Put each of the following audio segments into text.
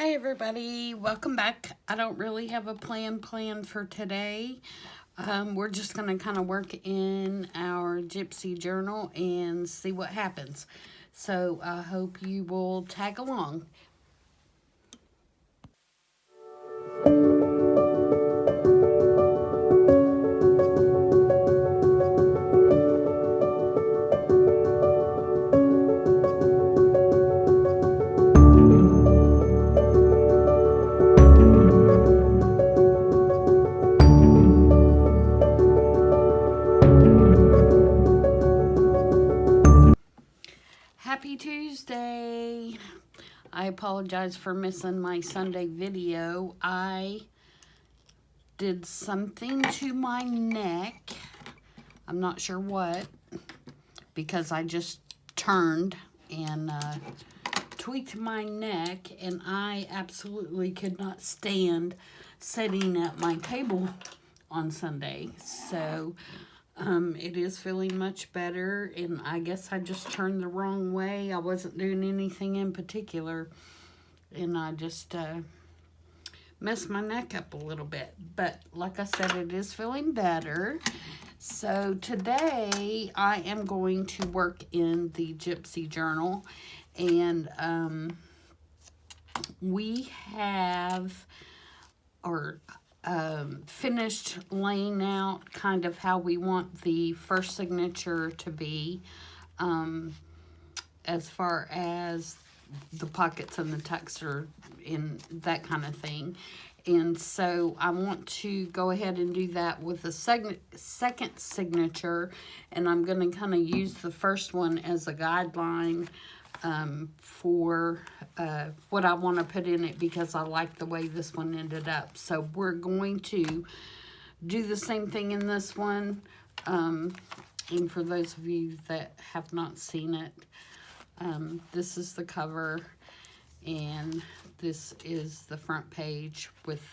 Hi everybody, welcome back. I don't really have a plan for today. We're just going to kind of work in our Gypsy journal and see what happens. So I hope you will tag along. Happy Tuesday. I apologize for missing my Sunday video. I did something to my neck. I'm not sure what, because I just turned and tweaked my neck, and I absolutely could not stand sitting at my table on Sunday. So it is feeling much better, and I guess I just turned the wrong way. I wasn't doing anything in particular, and I just messed my neck up a little bit. But like I said, it is feeling better. So today I am going to work in the Gypsy journal, and we have finished laying out kind of how we want the first signature to be, as far as the pockets and the texture and that kind of thing. And so I want to go ahead and do that with the second signature, and I'm going to kind of use the first one as a guideline for what I want to put in it, because I like the way this one ended up. So we're going to do the same thing in this one. And for those of you that have not seen it, this is the cover, and this is the front page with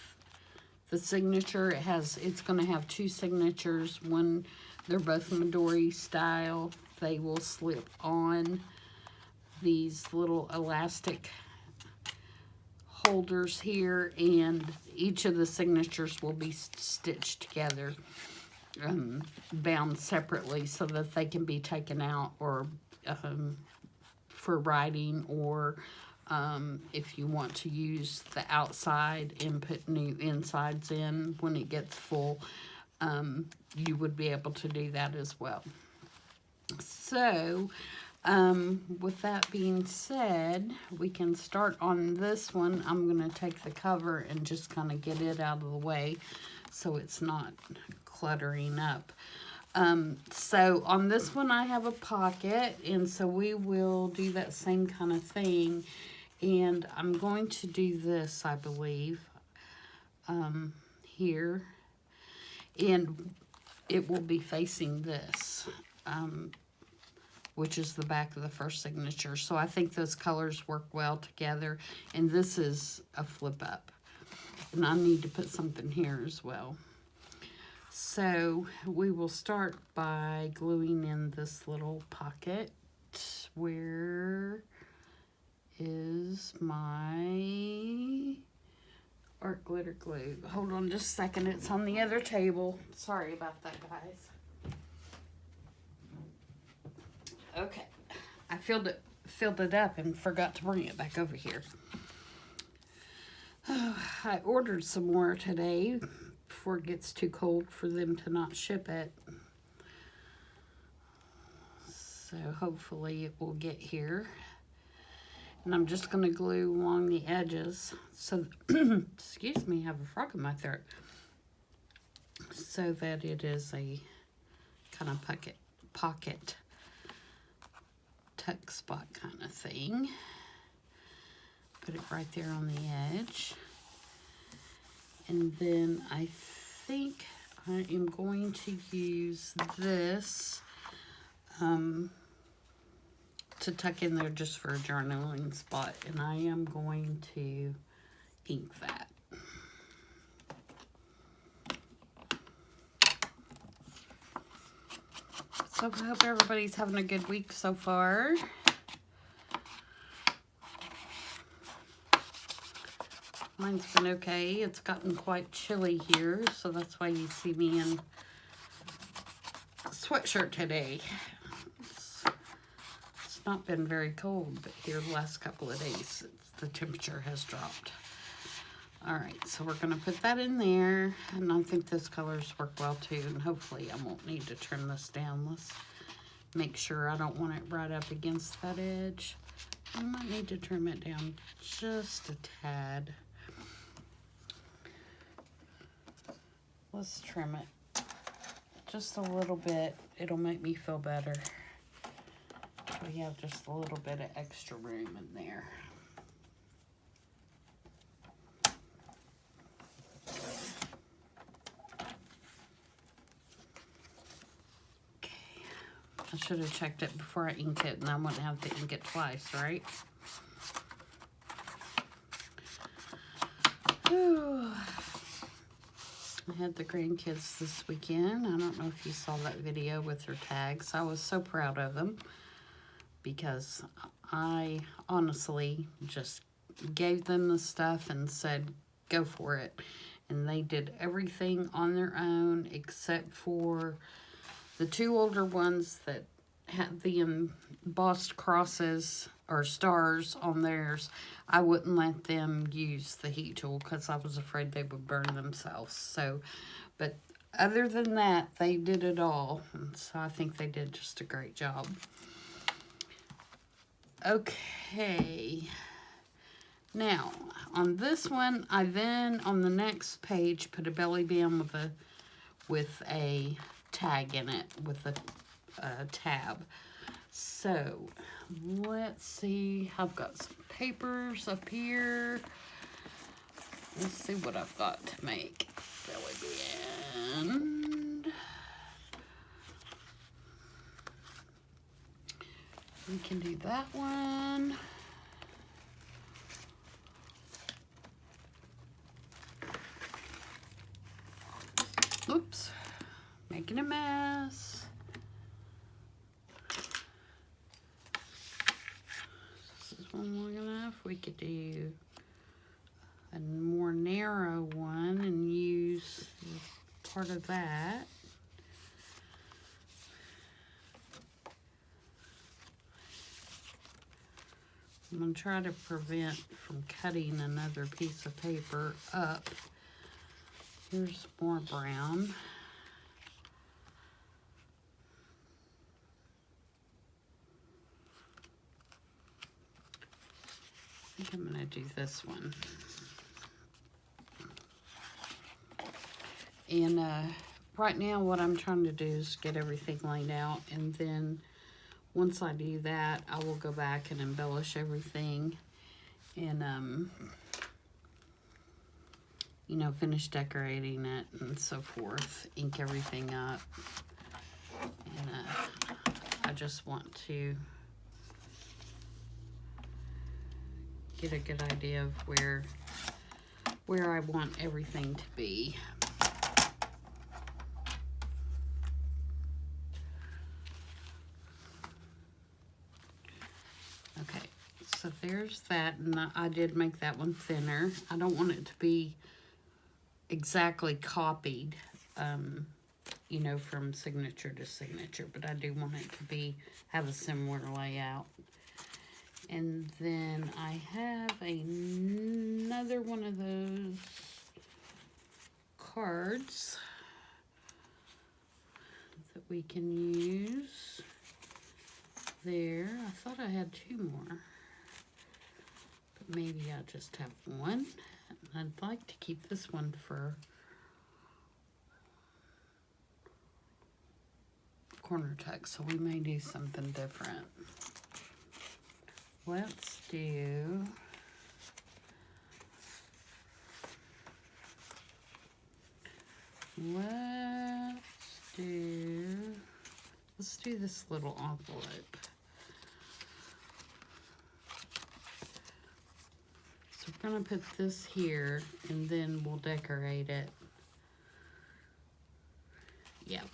the signature. It's going to have two signatures. One, they're both Midori style. They will slip on these little elastic holders here, and each of the signatures will be stitched together, bound separately, so that they can be taken out or for writing, or if you want to use the outside and put new insides in when it gets full, you would be able to do that as well. So with that being said, we can start on this one. I'm going to take the cover and just kind of get it out of the way so it's not cluttering up. So on this one I have a pocket, and so we will do that same kind of thing. And I'm going to do this, I believe, here. And it will be facing this, which is the back of the first signature. So I think those colors work well together. And this is a flip up. And I need to put something here as well. So we will start by gluing in this little pocket. Where is my art glitter glue? Hold on just a second. It's on the other table. Sorry about that, guys. Okay, I filled it up and forgot to bring it back over here. I ordered some more today before it gets too cold for them to not ship it. So hopefully it will get here. And I'm just going to glue along the edges. So, excuse me, I have a frog in my throat. So that it is a kind of pocket tuck spot kind of thing. Put it right there on the edge. And then I think I am going to use this to tuck in there just for a journaling spot. And I am going to ink that. So I hope everybody's having a good week so far. Mine's been okay. It's gotten quite chilly here, so that's why you see me in a sweatshirt today. It's not been very cold, but here the last couple of days, the temperature has dropped. All right, so we're gonna put that in there, and I think those colors work well too, and hopefully I won't need to trim this down. Let's make sure I don't want it right up against that edge. I might need to trim it down just a tad. Let's trim it just a little bit. It'll make me feel better. We have just a little bit of extra room in there. Okay. I should have checked it before I inked it, and I wouldn't have to ink it twice, right? Whew. I had the grandkids this weekend. I don't know if you saw that video with their tags. I was so proud of them because I honestly just gave them the stuff and said, go for it. And they did everything on their own except for the two older ones that had the embossed crosses or stars on theirs. I wouldn't let them use the heat tool because I was afraid they would burn themselves. So, but other than that, they did it all. And so I think they did just a great job. Okay. Now, on this one, I then, on the next page, put a belly band with a tag in it, with a tab. So, let's see. I've got some papers up here. Let's see what I've got to make. Belly band. We can do that one. Oops, making a mess. This is one long enough. We could do a more narrow one and use part of that. I'm going to try to prevent from cutting another piece of paper up. Here's more brown. I think I'm going to do this one. And right now what I'm trying to do is get everything laid out, and then once I do that, I will go back and embellish everything and you know, finish decorating it and so forth, ink everything up. And I just want to get a good idea of where I want everything to be. Okay, so there's that, and I did make that one thinner. I don't want it to be exactly copied, you know, from signature to signature, but I do want it to have a similar layout. And then I have another one of those cards that we can use there. I thought I had two more, but maybe I just have one. I'd like to keep this one for corner tuck, so we may do something different. Let's do this little envelope. So we're gonna put this here, and then we'll decorate it. Yep.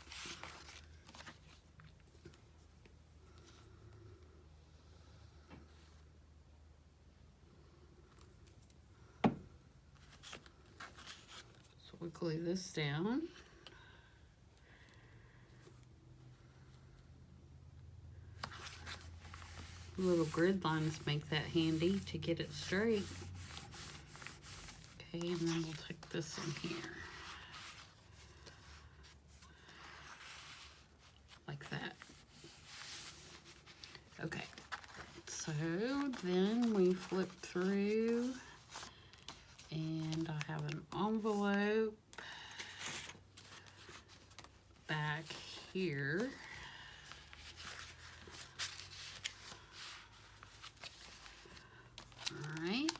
we glue this down. Little grid lines make that handy to get it straight. Okay, and then we'll take this in here. Like that. Okay, so then we flip through, and I have an envelope back here. Alright,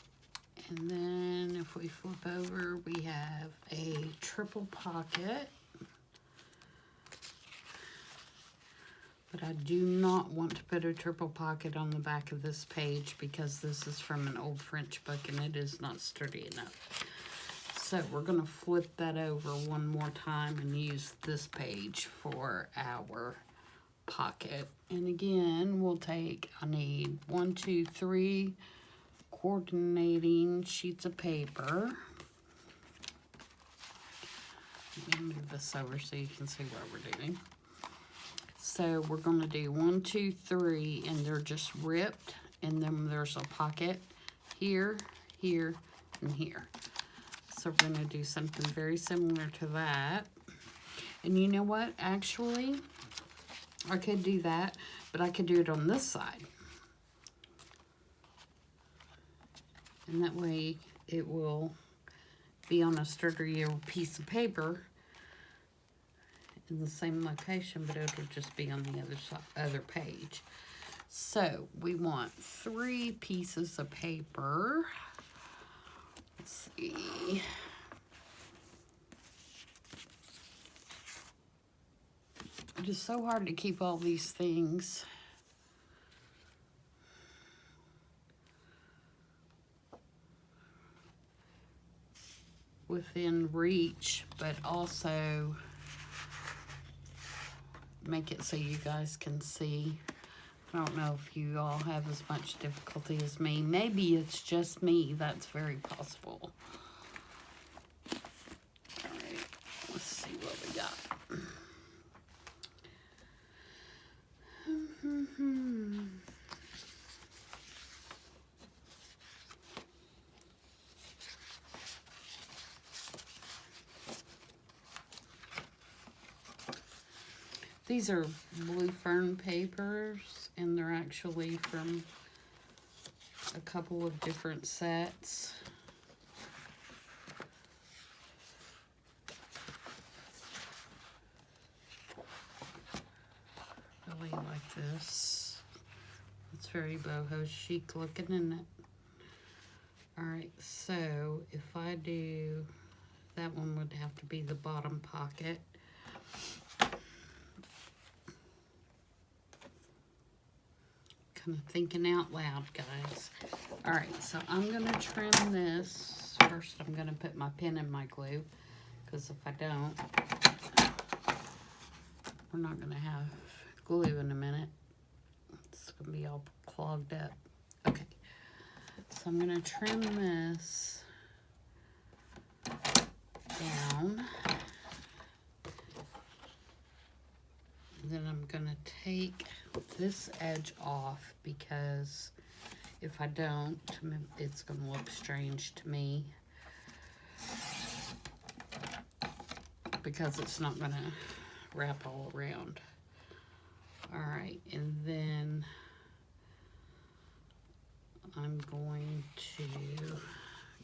and then if we flip over, we have a triple pocket. But I do not want to put a triple pocket on the back of this page because this is from an old French book and it is not sturdy enough. So we're going to flip that over one more time and use this page for our pocket. And again, we'll take, I need 1, 2, 3 coordinating sheets of paper. Let me move this over so you can see what we're doing. So we're going to do 1, 2, 3, and they're just ripped, and then there's a pocket here, here, and here. So we're going to do something very similar to that. And you know what? Actually, I could do that, but I could do it on this side. And that way it will be on a sturdier piece of paper in the same location, but it'll just be on the other page. So we want 3 pieces of paper. Let's see. It is so hard to keep all these things within reach, but also make it so you guys can see. I don't know if you all have as much difficulty as me. Maybe it's just me. That's very possible. All right, let's see what we got. These are blue fern papers, and they're actually from a couple of different sets. Really like this. It's very boho chic looking, isn't it? Alright, so if I do, that one would have to be the bottom pocket. Kind of thinking out loud, guys. Alright, so I'm going to trim this. First, I'm going to put my pin in my glue, because if I don't, we're not going to have glue in a minute. It's going to be all clogged up. Okay, so I'm going to trim this down. And then I'm going to take this edge off, because if I don't, it's going to look strange to me, because it's not going to wrap all around. Alright, and then I'm going to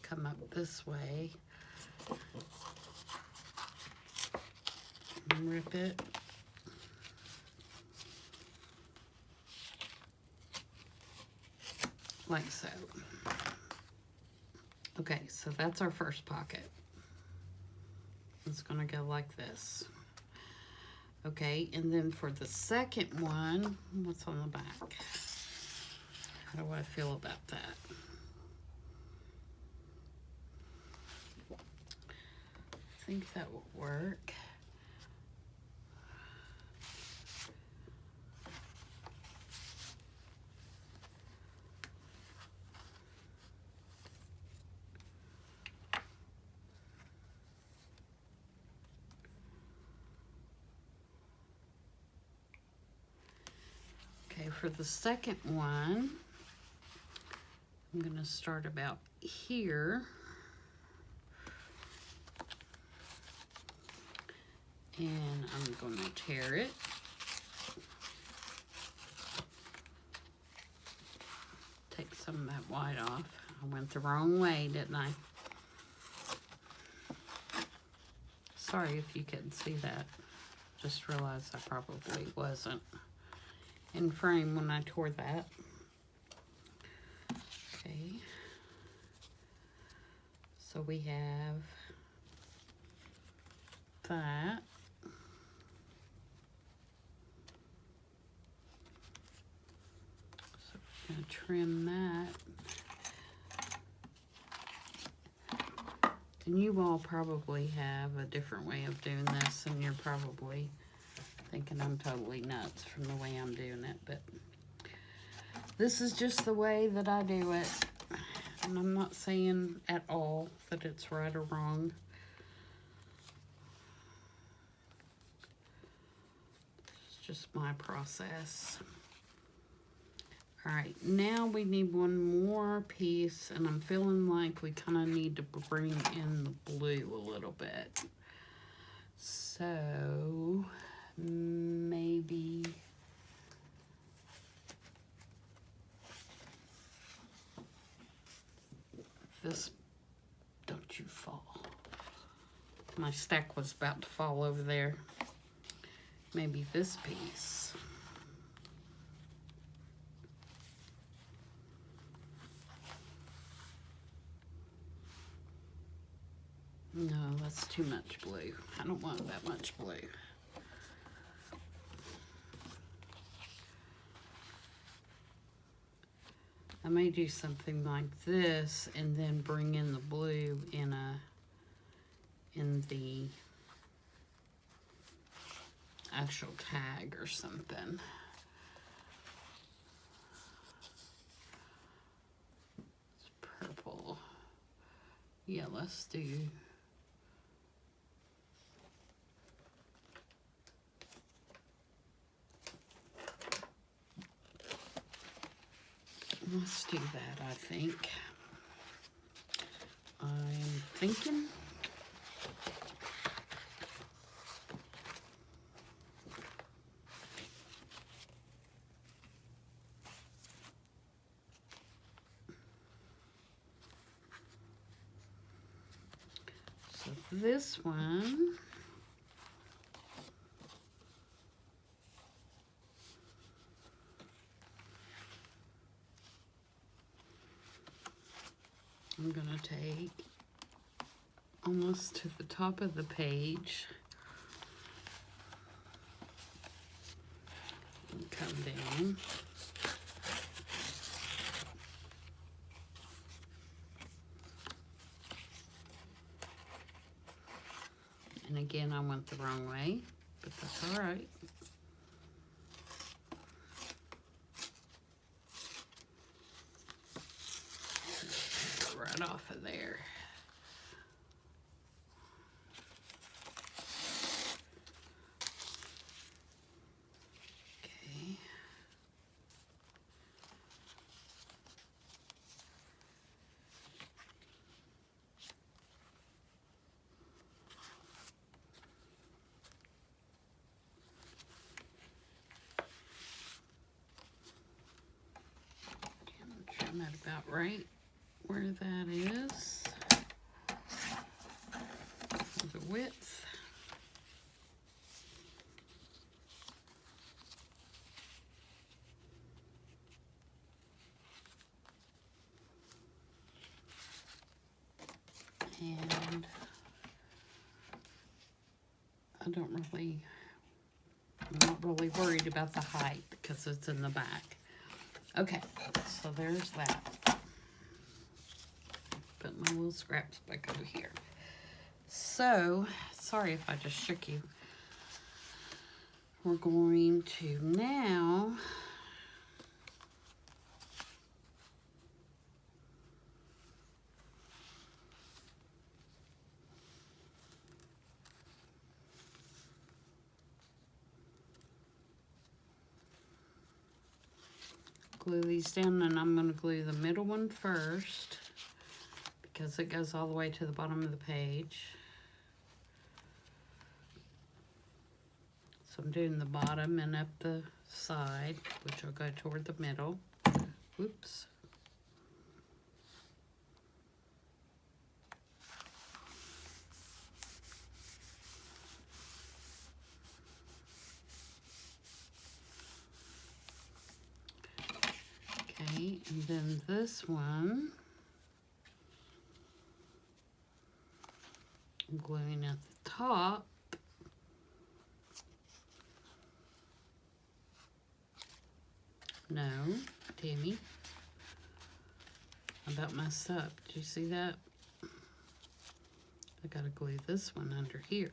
come up this way and rip it. Like so. Okay, so that's our first pocket. It's gonna go like this. Okay, and then for the second one, what's on the back? How do I feel about that? I think that will work. for the second one, I'm going to start about here. And I'm going to tear it. Take some of that white off. I went the wrong way, didn't I? Sorry if you couldn't see that. Just realized I probably wasn't in frame when I tore that. Okay. So we have that. So we're going to trim that. And you all probably have a different way of doing this, and you're probably thinking I'm totally nuts from the way I'm doing it, but this is just the way that I do it. And I'm not saying at all that it's right or wrong. It's just my process. All right, now we need one more piece, and I'm feeling like we kind of need to bring in the blue a little bit. So maybe this, don't you fall. My stack was about to fall over there. Maybe this piece. No, that's too much blue. I don't want that much blue. I may do something like this and then bring in the blue in the actual tag or something. It's purple. Yeah, let's do. Let's do that, I think. I'm thinking. So this one. I'm going to take almost to the top of the page and come down. And again, I went the wrong way, but that's all right. Right off of there. Okay. Trim that about right where that is. The width. And I'm not really worried about the height because it's in the back. Okay, so there's that. Put my little scraps back over here. So, sorry if I just shook you. We're going to now glue these down, and I'm going to glue the middle one first because it goes all the way to the bottom of the page. So I'm doing the bottom and up the side, which will go toward the middle. Whoops. Okay, and then this one, I'm gluing at the top. No, Tammy. I about messed up. Did you see that? I gotta glue this one under here.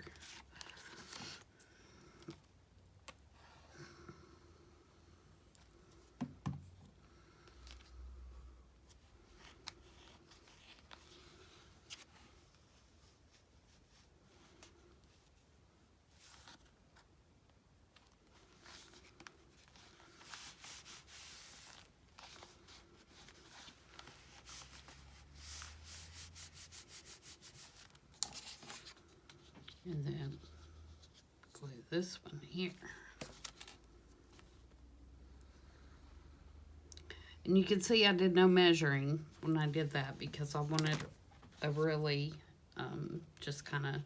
And then glue this one here. And you can see I did no measuring when I did that because I wanted a really just kind of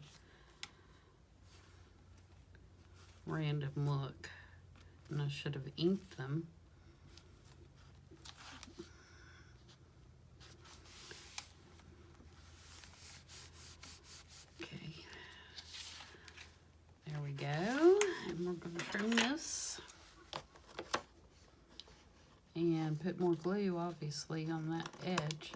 random look. And I should have inked them. There we go, and we're going to trim this and put more glue, obviously, on that edge.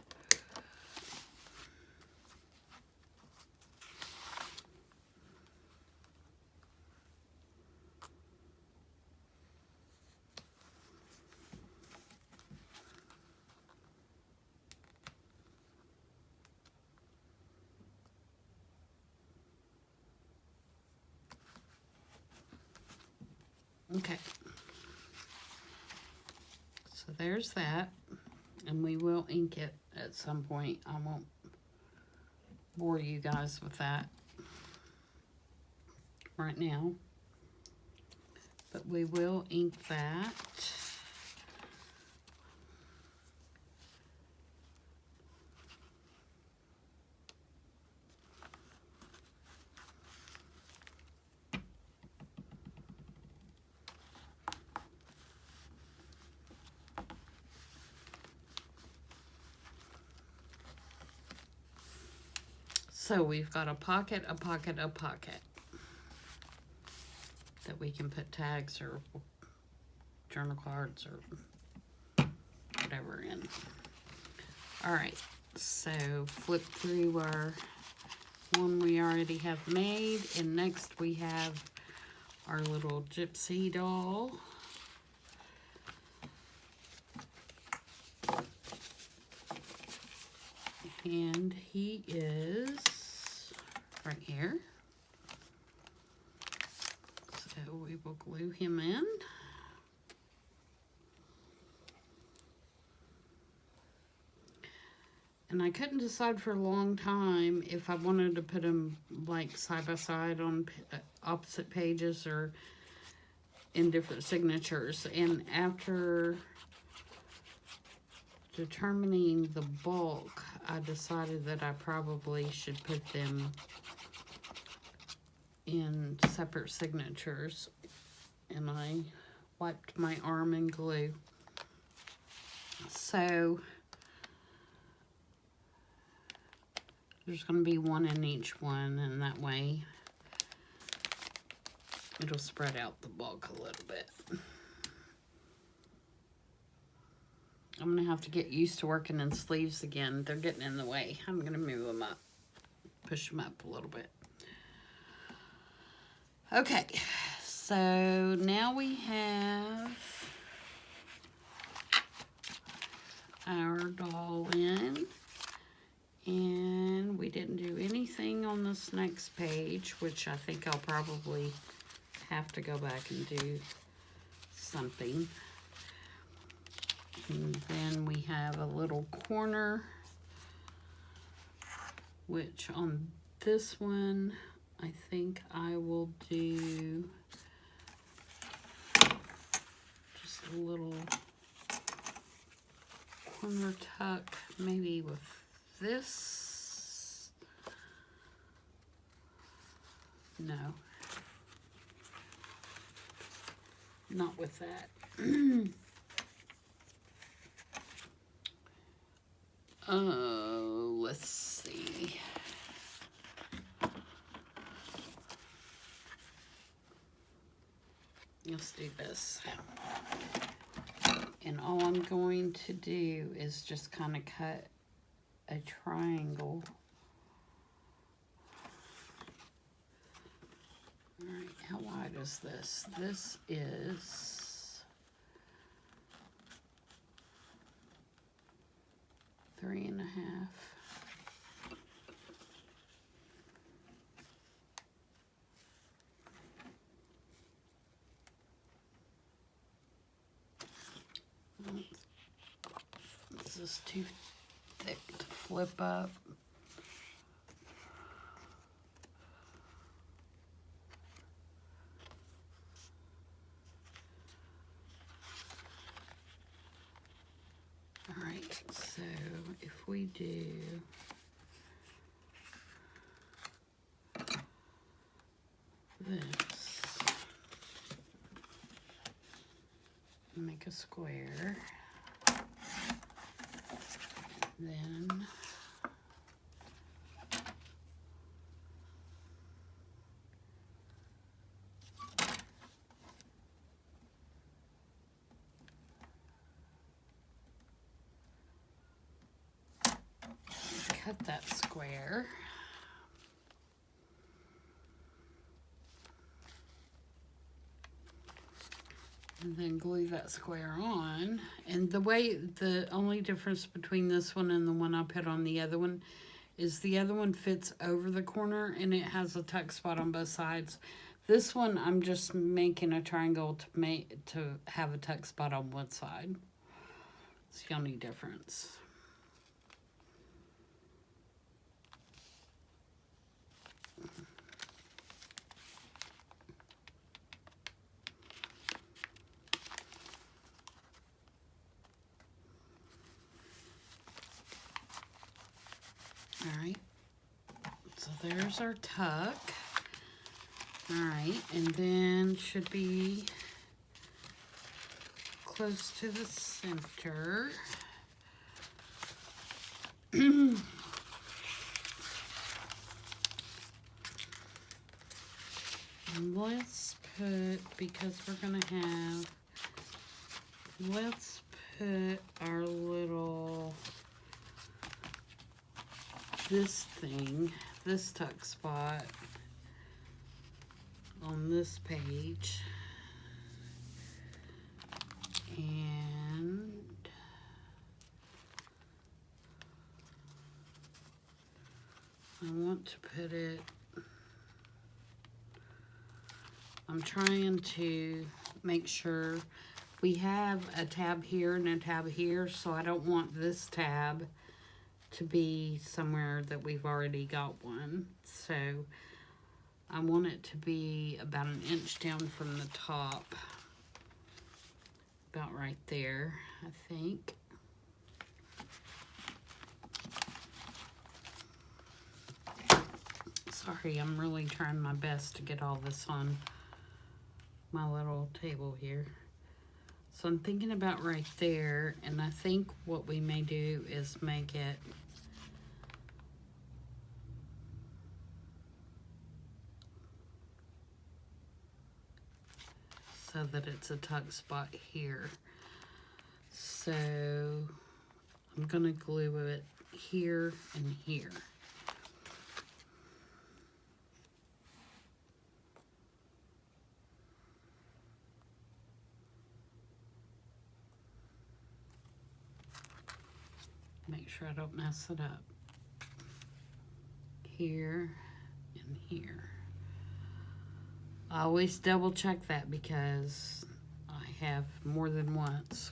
Okay, so there's that, and we will ink it at some point. I won't bore you guys with that right now, but we will ink that. So we've got a pocket, a pocket, a pocket that we can put tags or journal cards or whatever in. All right, so flip through our one we already have made, and next we have our little Gypsy doll. And he is right here. So we will glue him in. And I couldn't decide for a long time if I wanted to put them like side by side on opposite pages or in different signatures. And after determining the bulk, I decided that I probably should put them in separate signatures. And I wiped my arm in glue. So there's going to be one in each one, and that way it'll spread out the bulk a little bit. I'm going to have to get used to working in sleeves again. They're getting in the way. I'm going to move them up, push them up a little bit. Okay, so now we have our doll in. And we didn't do anything on this next page, which I think I'll probably have to go back and do something. And then we have a little corner, which on this one, I think I will do just a little corner tuck, maybe with this. No, not with that. Let's see. Let's do this. And all I'm going to do is just kind of cut a triangle. All right, how wide is this? This is 3.5. This is too thick to flip up. All right, so if we do this, make a square, then cut that square. And then glue that square on. And the only difference between this one and the one I put on the other one is the other one fits over the corner and it has a tuck spot on both sides. This one I'm just making a triangle to have a tuck spot on one side. It's the only difference. All right, so there's our tuck. All right, and then should be close to the center. And let's put, because we're gonna have, let's put our little, this thing, this tuck spot on this page. And I want to put it, I'm trying to make sure we have a tab here and a tab here, so I don't want this tab to be somewhere that we've already got one. So I want it to be about 1 inch down from the top. About right there, I think. Sorry, I'm really trying my best to get all this on my little table here. So I'm thinking about right there, and I think what we may do is make it so that it's a tuck spot here. So I'm gonna glue it here and here. Make sure I don't mess it up. Here and here. I always double check that because I have more than once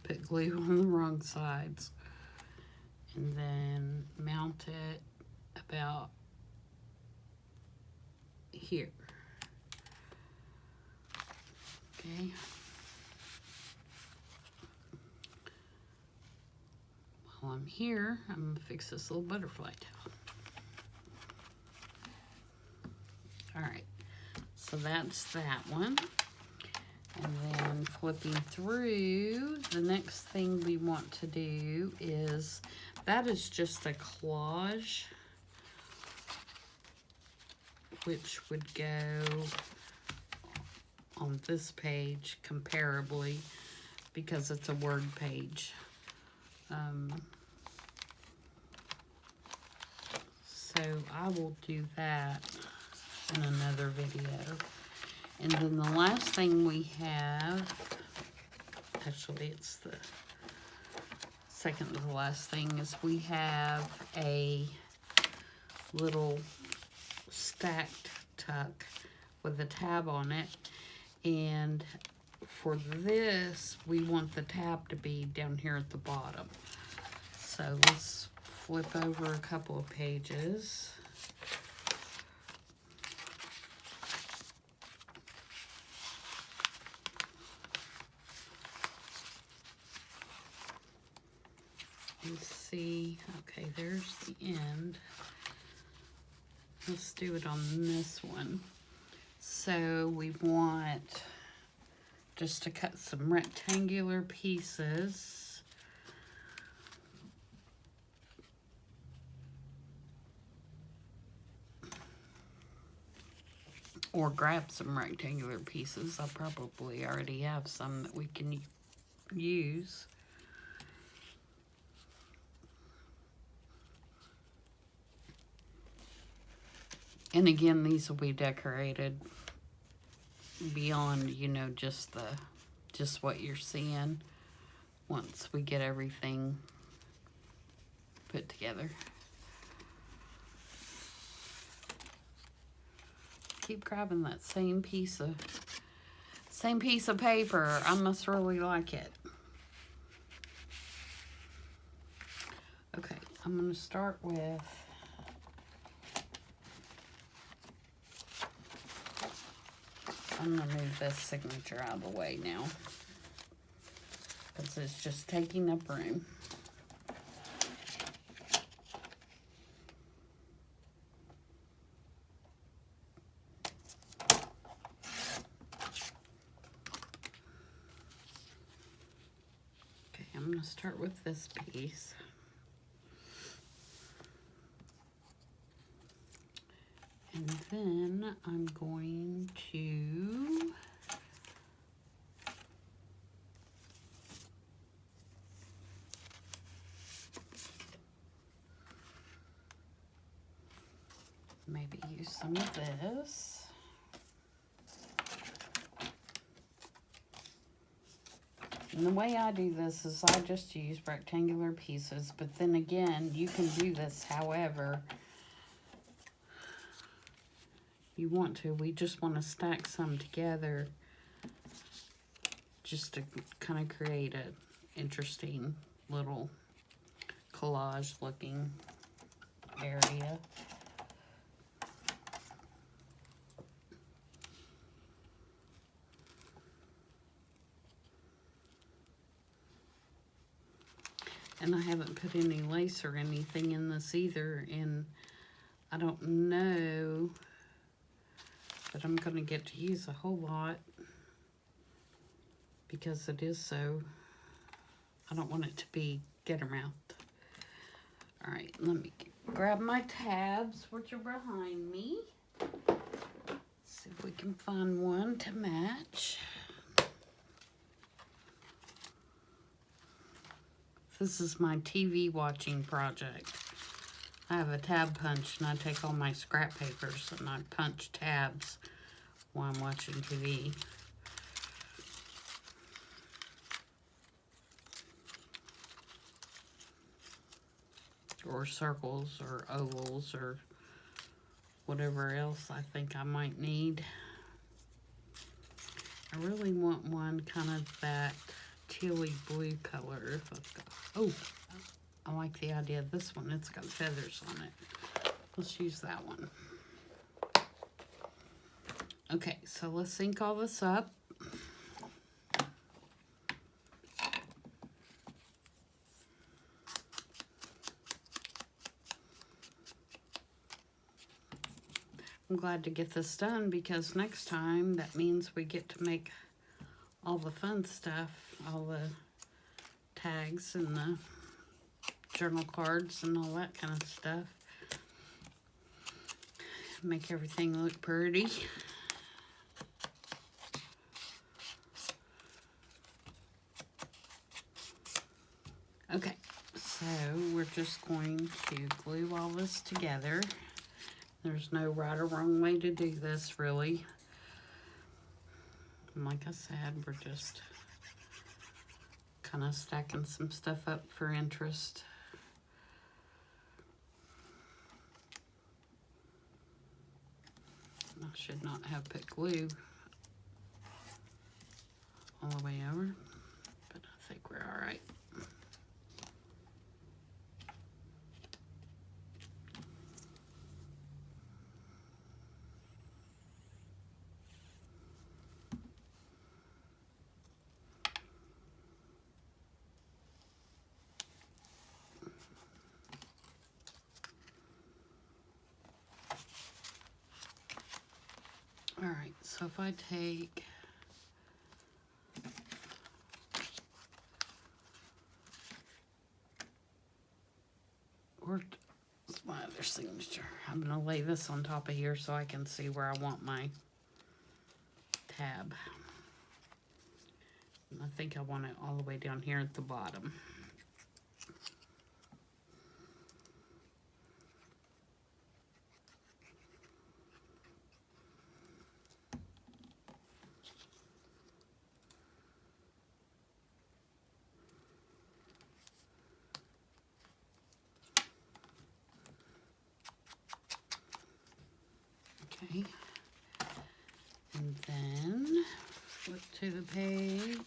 put glue on the wrong sides. And then mount it about here. Okay. While I'm here, I'm going to fix this little butterfly tail. Alright, so that's that one. And then flipping through, the next thing we want to do is, that is just a collage, which would go on this page comparably because it's a word page. So I will do that in another video. And then the last thing we have, actually it's the second to the last thing, is we have a little stacked tuck with a tab on it. And for this, we want the tab to be down here at the bottom. So let's flip over a couple of pages. Let's see, okay, there's the end. Let's do it on this one. So we want just to cut some rectangular pieces. Or grab some rectangular pieces. I probably already have some that we can use. And again, these will be decorated beyond, you know, just what you're seeing once we get everything put together. Keep grabbing that same piece of paper. I must really like it. Okay, I'm going to start with I'm going to move this signature out of the way now because it's just taking up room. Okay, I'm going to start with this piece. And then I'm going to maybe use some of this. And the way I do this is I just use rectangular pieces, but then again, you can do this however you want to. We just want to stack some together just to kind of create an interesting little collage looking area. And I haven't put any lace or anything in this either, and I don't know, but I'm going to get to use a whole lot because it is so, I don't want it to be get-a-mouth. Alright, let me grab my tabs, which are behind me. See if we can find one to match. This is my TV watching project. I have a tab punch and I take all my scrap papers and I punch tabs while I'm watching TV. Or circles or ovals or whatever else I think I might need. I really want one kind of that tealy blue color. If I've got, oh, I like the idea of this one. It's got feathers on it. Let's use that one. Okay, so let's ink all this up. I'm glad to get this done because next time that means we get to make all the fun stuff, all the tags and the journal cards and all that kind of stuff. Make everything look pretty. Okay, so we're just going to glue all this together. There's no right or wrong way to do this, really. And like I said, we're just kind of stacking some stuff up for interest. I should not have put glue all the way over, but I think we're all right. All right, so if I take where's my other signature? I'm gonna lay this on top of here so I can see where I want my tab. And I think I want it all the way down here at the bottom. Okay, and then flip to the page.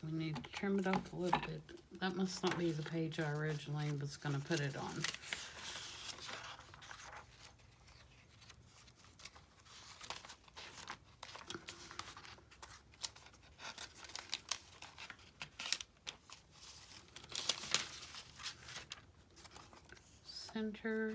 We need to trim it off a little bit. That must not be the page I originally was going to put it on. Center.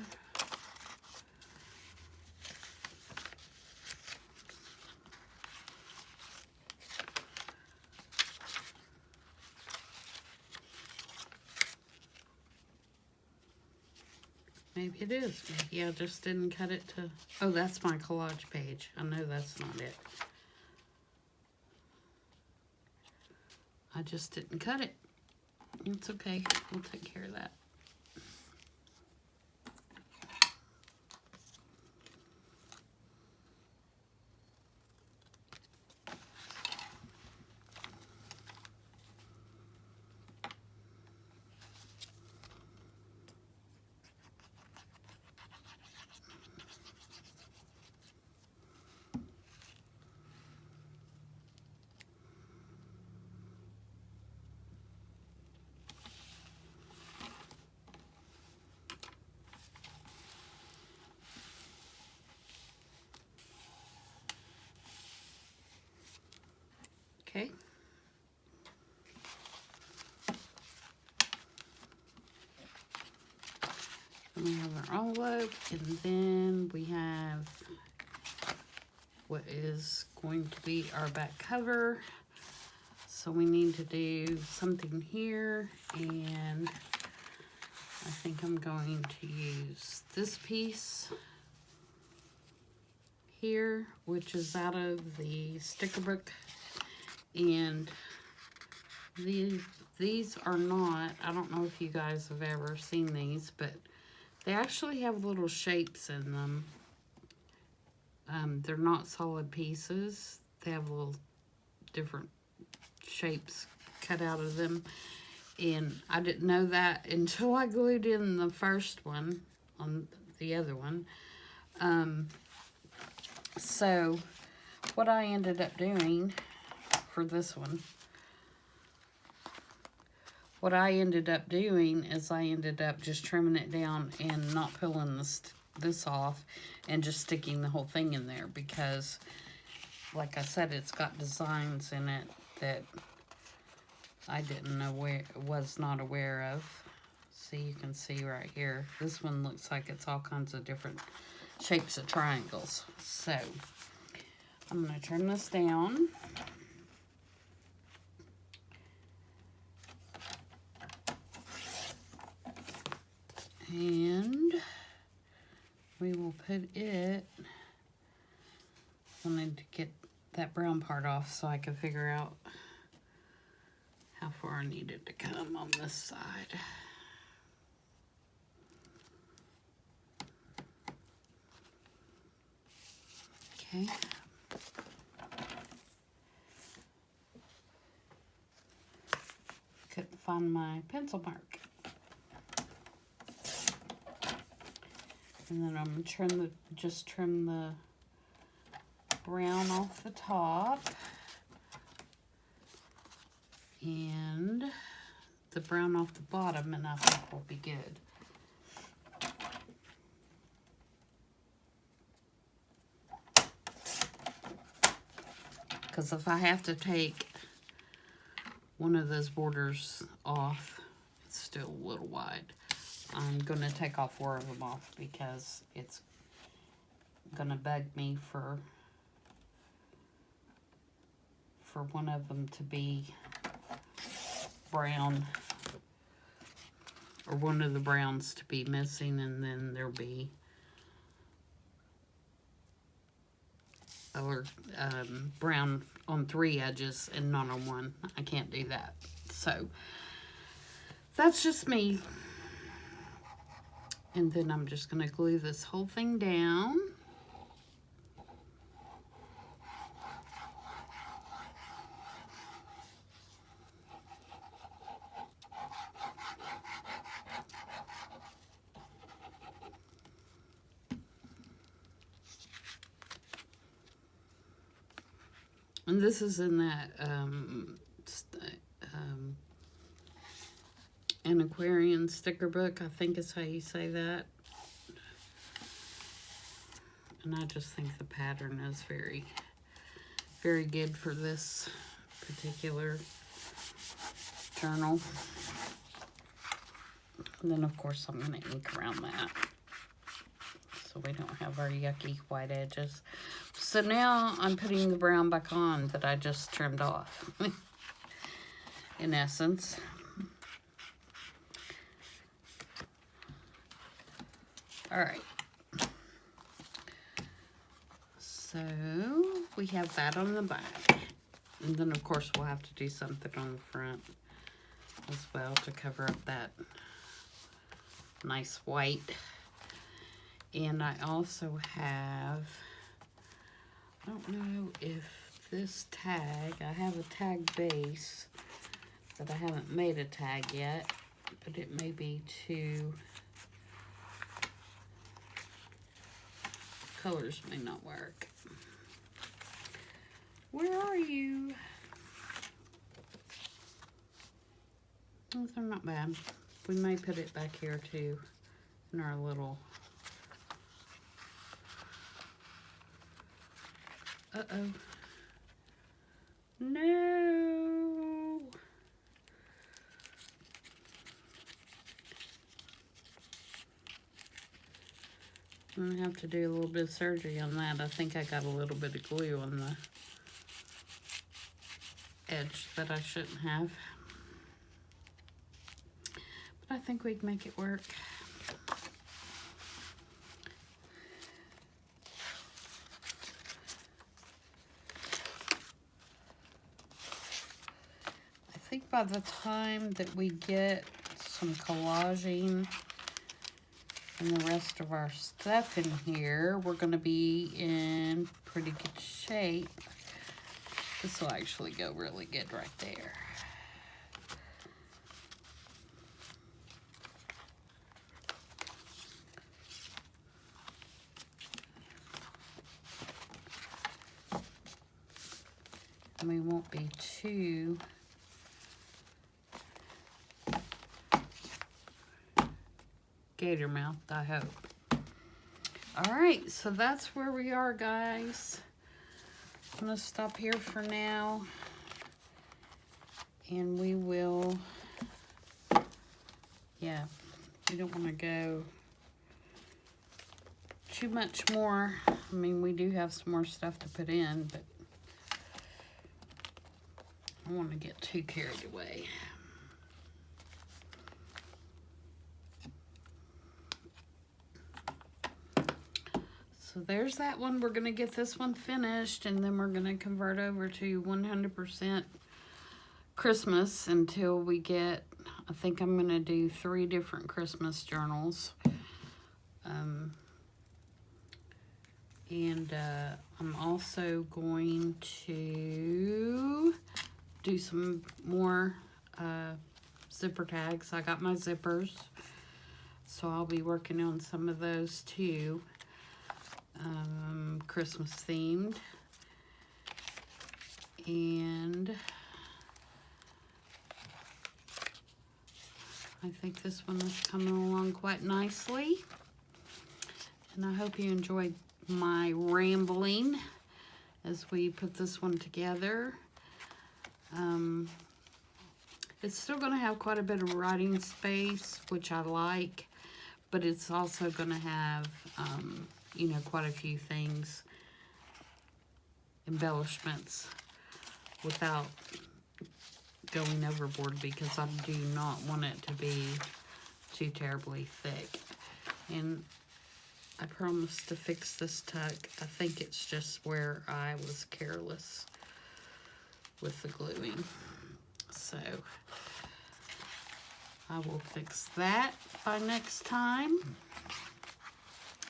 Maybe it is. Maybe I just didn't cut it to... Oh, that's my collage page. I know that's not it. I just didn't cut it. It's okay. We'll take care of that. Okay. And we have our envelope, and then we have what is going to be our back cover. So we need to do something here, and I think I'm going to use this piece here, which is out of the sticker book, and these are not, I don't know if you guys have ever seen these, but they actually have little shapes in them. They're not solid pieces. They have little different shapes cut out of them, And I didn't know that until I glued in the first one on the other one. So what I ended up doing for this one, what I ended up doing is I ended up just trimming it down and not pulling this off and just sticking the whole thing in there, because like I said, it's got designs in it that I didn't know was not aware of. See, you can see right here. This one looks like it's all kinds of different shapes of triangles. So I'm going to turn this down. And we will put it, I wanted to get that brown part off so I could figure out how far I needed to come on this side. Okay. Couldn't find my pencil mark. And then I'm gonna just trim the brown off the top. And the brown off the bottom, and I think will be good. Because if I have to take one of those borders off, it's still a little wide. I'm going to take all 4 of them off because it's going to bug me for one of them to be brown, or one of the browns to be missing, and then there'll be or brown on 3 edges and not on 1. I can't do that. So that's just me. And then I'm just going to glue this whole thing down. And this is in that antiquarian sticker book, I think is how you say that. And I just think the pattern is very, very good for this particular journal. And then, of course, I'm going to ink around that so we don't have our yucky white edges. So now I'm putting the brown back on that I just trimmed off, in essence. All right. So we have that on the back. And then, of course, we'll have to do something on the front as well to cover up that nice white. And I also have, I don't know if this tag, I have a tag base, but I haven't made a tag yet, but it may be too, colors may not work. Where are you? Oh, they're not bad. We may put it back here too in our little, uh-oh. No. I'm gonna have to do a little bit of surgery on that. I think I got a little bit of glue on the edge that I shouldn't have. But I think we can make it work. I think by the time that we get some collaging and the rest of our stuff in here, we're going to be in pretty good shape. This will actually go really good right there. we won't be too gator mouthed, I hope. Alright, so that's where we are, guys. I'm going to stop here for now. And we will, yeah, we don't want to go too much more. I mean, we do have some more stuff to put in, but I don't want to get too carried away. So there's that one. We're going to get this one finished, and then we're going to convert over to 100% Christmas until we get, I think I'm going to do 3 different Christmas journals. And I'm also going to do some more zipper tags. I got my zippers, so I'll be working on some of those too. Christmas themed. And I think this one is coming along quite nicely. And I hope you enjoyed my rambling as we put this one together. It's still going to have quite a bit of writing space, which I like, but it's also going to have, you know, quite a few things, embellishments, without going overboard, because I do not want it to be too terribly thick. And I promised to fix this tuck. I think it's just where I was careless with the gluing. So I will fix that by next time,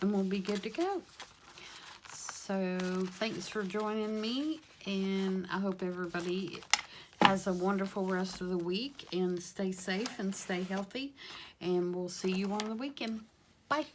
and we'll be good to go. So thanks for joining me, and I hope everybody has a wonderful rest of the week, and stay safe and stay healthy, and we'll see you on the weekend. Bye.